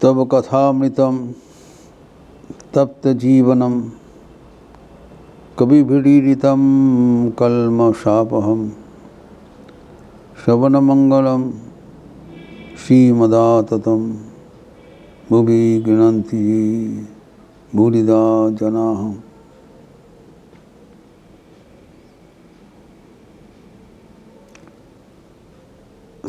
तब कथामृतम तप्त जीवनम कविभिरीडितं कल्मषापहं श्रवणमंगलम श्रीमदाततं भुवि गृह्णन्ति भूरिदा जनाः।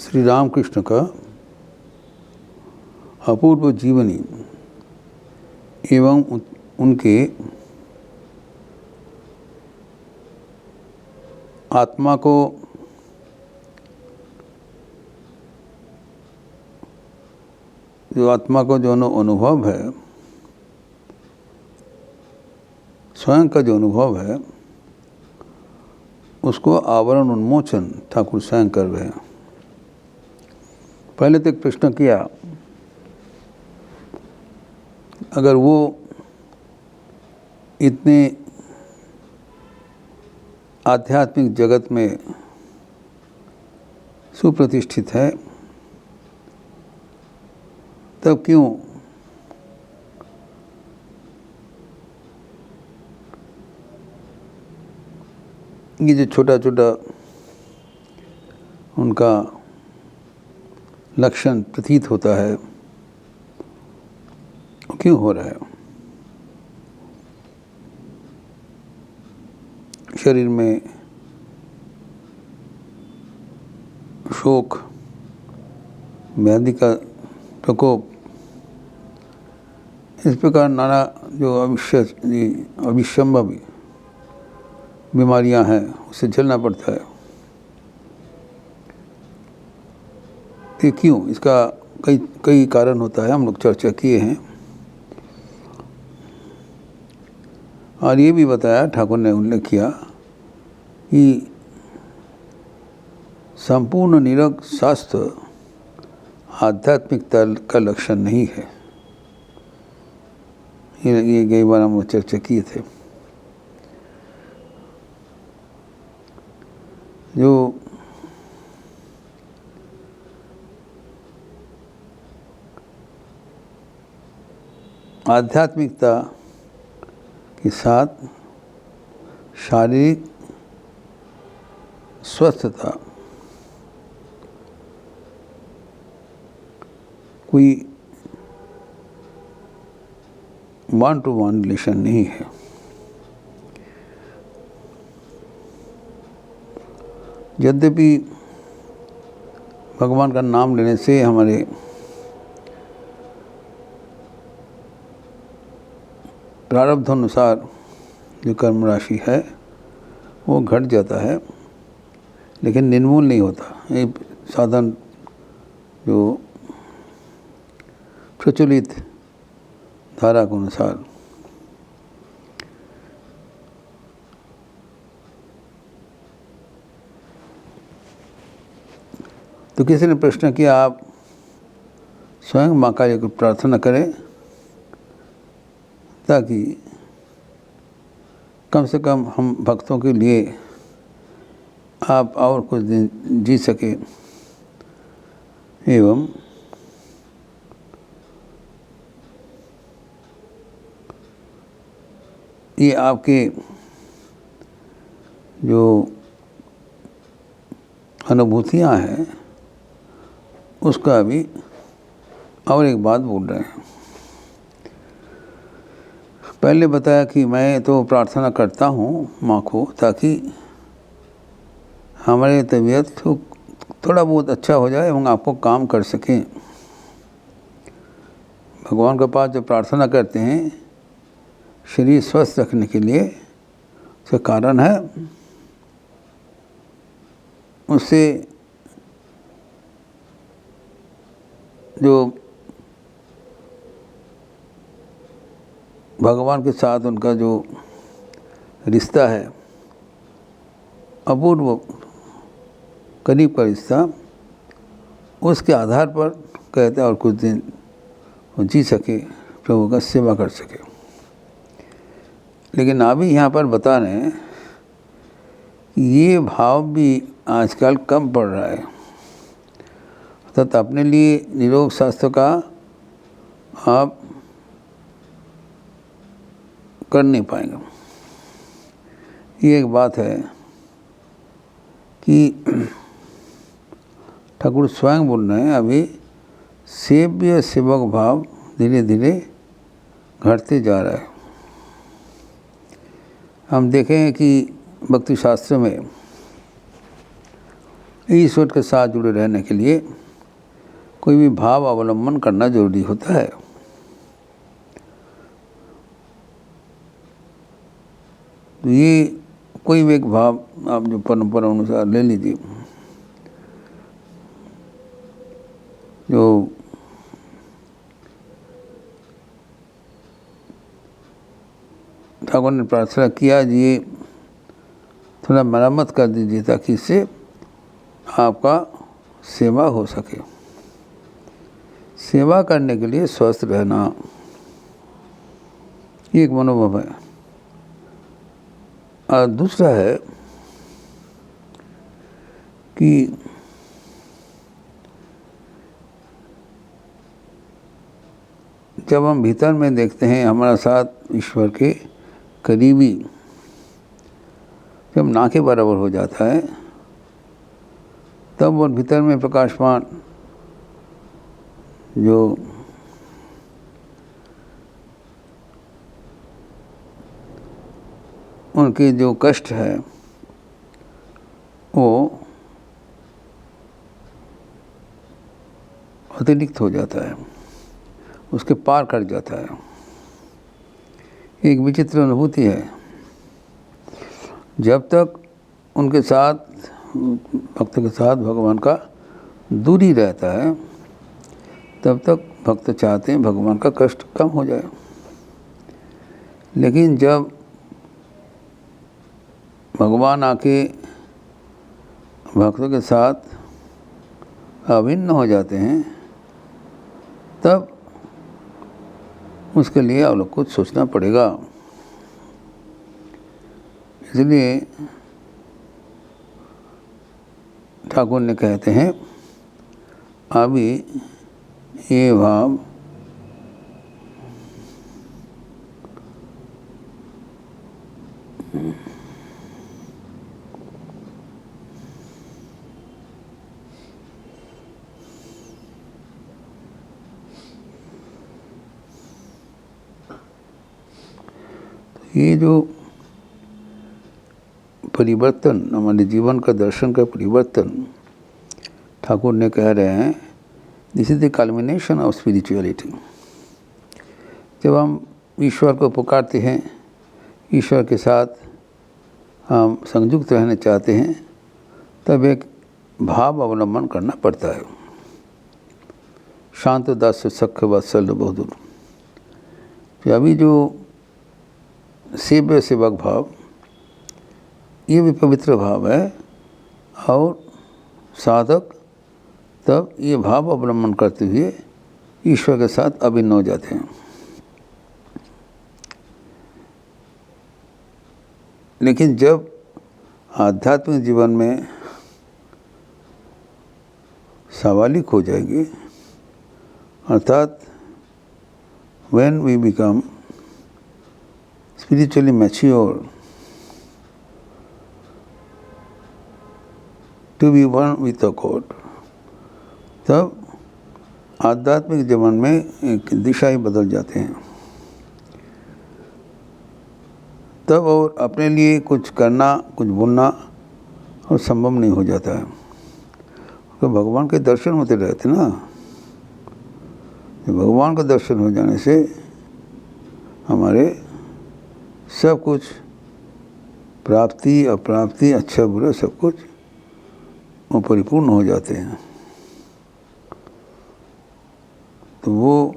श्री रामकृष्ण का अपूर्व जीवनी एवं उनके आत्मा को जो अनुभव है, स्वयं का जो अनुभव है, उसको आवरण उन्मोचन ठाकुर स्वयं कर रहे हैं। पहले तो एक प्रश्न किया, अगर वो इतने आध्यात्मिक जगत में सुप्रतिष्ठित है, तब क्यों ये जो छोटा छोटा उनका लक्षण प्रतीत होता है, क्यों हो रहा है? शरीर में शोक, व्याधि का प्रकोप, इस प्रकार नाना जो अविषंभव बीमारियां हैं, उससे झेलना पड़ता है। ये क्यों? इसका कई कारण होता है, हम लोग चर्चा किए हैं। और ये भी बताया, ठाकुर ने उल्लेख किया कि संपूर्ण निरोग स्वास्थ्य आध्यात्मिकता का लक्षण नहीं है। ये कई बार हम चर्चा किए थे। जो आध्यात्मिकता के साथ शारीरिक स्वस्थता कोई वन टू वन रिलेशन नहीं है। यद्यपि भगवान का नाम लेने से हमारे प्रारब्ध अनुसार जो कर्म राशि है वो घट जाता है, लेकिन निर्मूल नहीं होता। ये साधन जो प्रचलित धारा के अनुसार। तो किसी ने प्रश्न किया, आप स्वयं माँ काली को प्रार्थना करें ताकि कम से कम हम भक्तों के लिए आप और कुछ दिन जी सके, एवं ये आपके जो अनुभूतियाँ हैं उसका भी और एक बात बोल रहे हैं। पहले बताया कि मैं तो प्रार्थना करता हूँ माँ को ताकि हमारी तबीयत थोड़ा बहुत अच्छा हो जाए एवं आपको काम कर सकें। भगवान के पास जो प्रार्थना करते हैं शरीर स्वस्थ रखने के लिए, उसका कारण है उससे जो भगवान के साथ उनका जो रिश्ता है, अपूर्व करीब का रिश्ता, उसके आधार पर कहते हैं और कुछ दिन वो जी सके, प्रभु का सेवा कर सके। लेकिन अभी यहाँ पर बता रहे हैं कि ये भाव भी आजकल कम पड़ रहा है। अर्थात अपने लिए निरोग स्वास्थ्य का आप कर नहीं पाएंगे। ये एक बात है कि ठाकुर स्वयं बोल रहे हैं, अभी सेव्य सेवक भाव धीरे धीरे घटते जा रहा है। हम देखें कि भक्ति शास्त्र में ईश्वर के साथ जुड़े रहने के लिए कोई भी भाव अवलंबन करना जरूरी होता है। तो ये कोई भी एक भाव आप जो परंपरा अनुसार ले लीजिए, जो ठाकुर ने प्रार्थना किया जी थोड़ा मरम्मत कर दीजिए ताकि इससे आपका सेवा हो सके। सेवा करने के लिए स्वस्थ रहना ये एक मनोभाव है। और दूसरा है कि जब हम भीतर में देखते हैं हमारा साथ ईश्वर के करीबी जब ना के बराबर हो जाता है, तब वो भीतर में प्रकाशमान जो उनके जो कष्ट है वो अतिरिक्त हो जाता है, उसके पार कर जाता है। एक विचित्र अनुभूति है। जब तक उनके साथ भक्त के साथ भगवान का दूरी रहता है, तब तक भक्त चाहते हैं भगवान का कष्ट कम हो जाए। लेकिन जब भगवान आके भक्तों के साथ अभिन्न हो जाते हैं, तब उसके लिए आप लोग कुछ सोचना पड़ेगा। इसलिए ठाकुर ने कहते हैं अभी ये भाव ये जो परिवर्तन हमारे जीवन का दर्शन का परिवर्तन ठाकुर ने कह रहे हैं, this is the culmination of spirituality. जब हम ईश्वर को पुकारते हैं, ईश्वर के साथ हम संयुक्त रहना चाहते हैं, तब एक भाव अवलंबन करना पड़ता है। शांत दास्य सख्य वात्सल्य बहुदूर। तो अभी जो सेव्य सेवक भाव ये भी पवित्र भाव है, और साधक तब ये भाव अवलंबन करते हुए ईश्वर के साथ अभिन्न हो जाते हैं। लेकिन जब आध्यात्मिक जीवन में स्वाभाविक हो जाएगी, अर्थात when we become spiritually mature to be one with the God, तब आध्यात्मिक जीवन में एक दिशा ही बदल जाते हैं। तब और अपने लिए कुछ करना, कुछ बोलना और संभव नहीं हो जाता है। तो भगवान के दर्शन होते रहते ना, भगवान का दर्शन हो जाने से हमारे सब कुछ प्राप्ति अप्राप्ति अच्छा बुरा सब कुछ वो परिपूर्ण हो जाते हैं। तो वो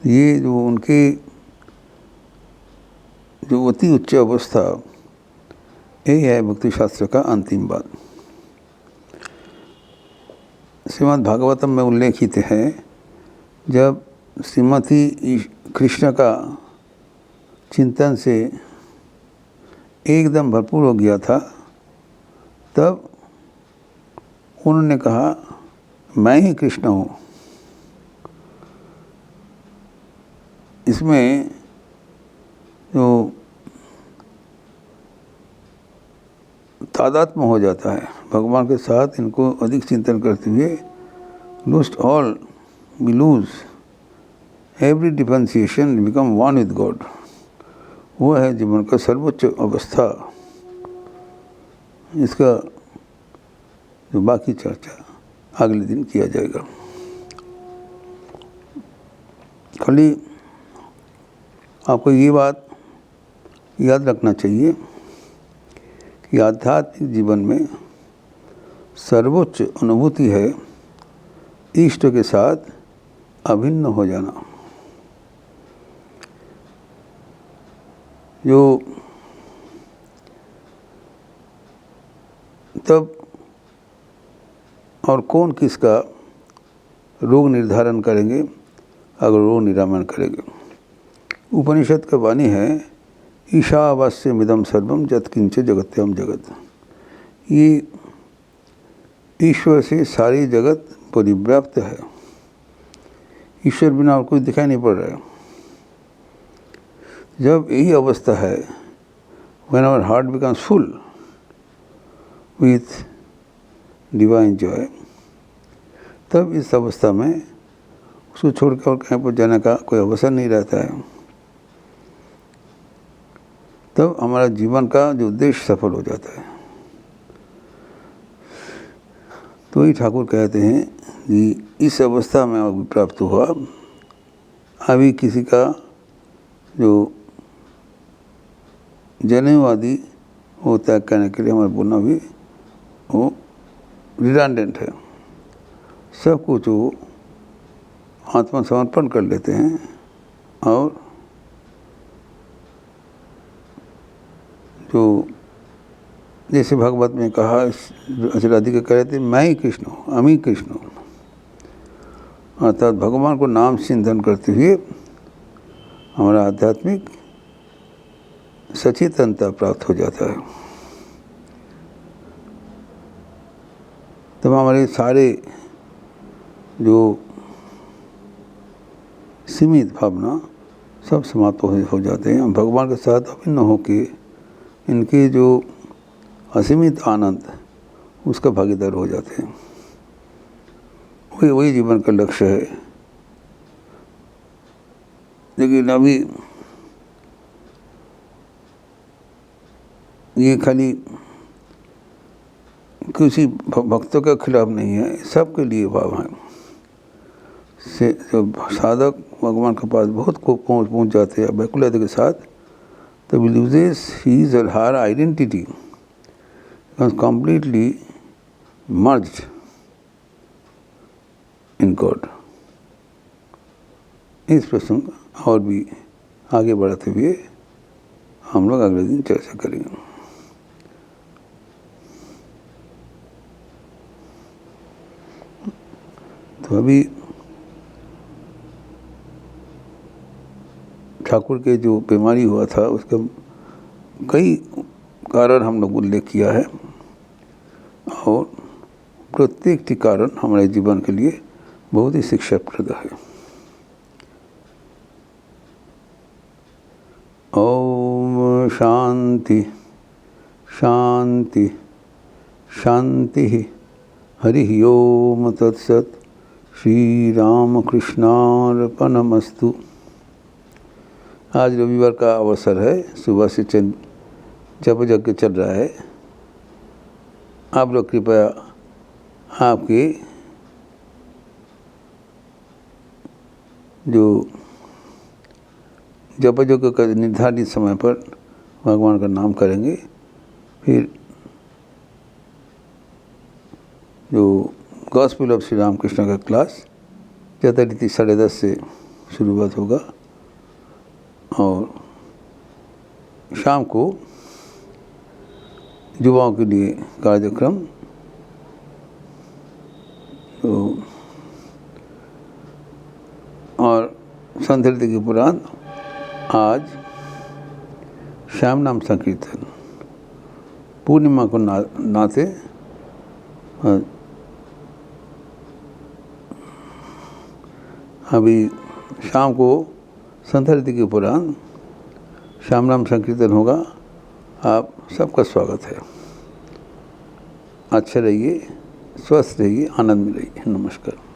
ये जो उनके जो अति उच्च अवस्था, यही है भक्ति शास्त्र का अंतिम बात। श्रीमद् भागवतम में उल्लेखित है, जब श्रीमती कृष्ण का चिंतन से एकदम भरपूर हो गया था, तब उन्होंने कहा मैं ही कृष्ण हूँ। इसमें जो तादात्म्य हो जाता है भगवान के साथ, इनको अधिक चिंतन करते हुए lost all we lose every differentiation, become one with God. वो है जीवन का सर्वोच्च अवस्था। इसका जो बाकी चर्चा अगले दिन किया जाएगा। खाली आपको ये बात याद रखना चाहिए कि आध्यात्मिक जीवन में सर्वोच्च अनुभूति है इष्ट के साथ अभिन्न हो जाना। जो तब और कौन किसका रोग निर्धारण करेंगे अगर रोग निरामण करेंगे। उपनिषद का वाणी है ईशावास्यमिदं सर्वं यत्किंच जगत्यम जगत। ये ईश्वर से सारी जगत परिव्याप्त है। ईश्वर बिना और कोई दिखाई नहीं पड़ रहा है। जब यही अवस्था है, when our heart becomes full with divine joy, तब इस अवस्था में उसको छोड़कर और कहीं पर जाने का कोई अवसर नहीं रहता है। तब हमारा जीवन का जो उद्देश्य सफल हो जाता है। तो ही ठाकुर कहते हैं कि इस अवस्था में अभी प्राप्त हुआ, अभी किसी का जो जनेवादी वो त्याग करने के लिए हमारे बोलना भी वो रिडंडेंट है। सब कुछ वो आत्मसमर्पण कर लेते हैं और जो जैसे भागवत में कहा, राधिका कह रहे थे मैं ही कृष्ण हूँ, हम ही कृष्ण हूँ। अर्थात भगवान को नाम चिंतन करते हुए हमारा आध्यात्मिक सचेतनता प्राप्त हो जाता है। तब हमारे सारे जो सीमित भावना सब समाप्त हो जाते हैं। हम भगवान के साथ अभिन्न होके इनके जो असीमित आनंद उसका भागीदार हो जाते हैं। वही जीवन का लक्ष्य है। लेकिन अभी ये खाली किसी भक्तों के खिलाफ नहीं है, सबके लिए भाव है। से जब साधक भगवान के पास बहुत को पहुँच जाते हैं व्याकुलता के साथ, तब लूजेस हीज और हर identity, completely merged in God। इस प्रसंग और भी आगे बढ़ाते हुए हम लोग अगले दिन चर्चा करेंगे। तो अभी ठाकुर के जो बीमारी हुआ था उसका कई कारण हम लोग उल्लेख किया है और प्रत्येक कारण हमारे जीवन के लिए बहुत ही शिक्षाप्रद है। ओम शांति शांति शांति। हरि ओम तत्सत। श्री राम कृष्णार्पणमस्तु। आज रविवार का अवसर है, सुबह से जप यज्ञ चल रहा है। आप लोग कृपया आपके जो जप यज्ञ का निर्धारित समय पर भगवान का नाम करेंगे। फिर जो गॉस्पेल ऑफ श्री रामकृष्ण का क्लास यथारीति 10:30 से शुरुआत होगा और शाम को युवाओं के लिए कार्यक्रम। तो और संध्या के उपरांत आज श्याम नाम संकीर्तन। पूर्णिमा को नाते अभी शाम को संध्या के उपरांत श्याम नाम संकीर्तन होगा। आप सबका स्वागत है। अच्छे रहिए, स्वस्थ रहिए, आनंद में रहिए। नमस्कार।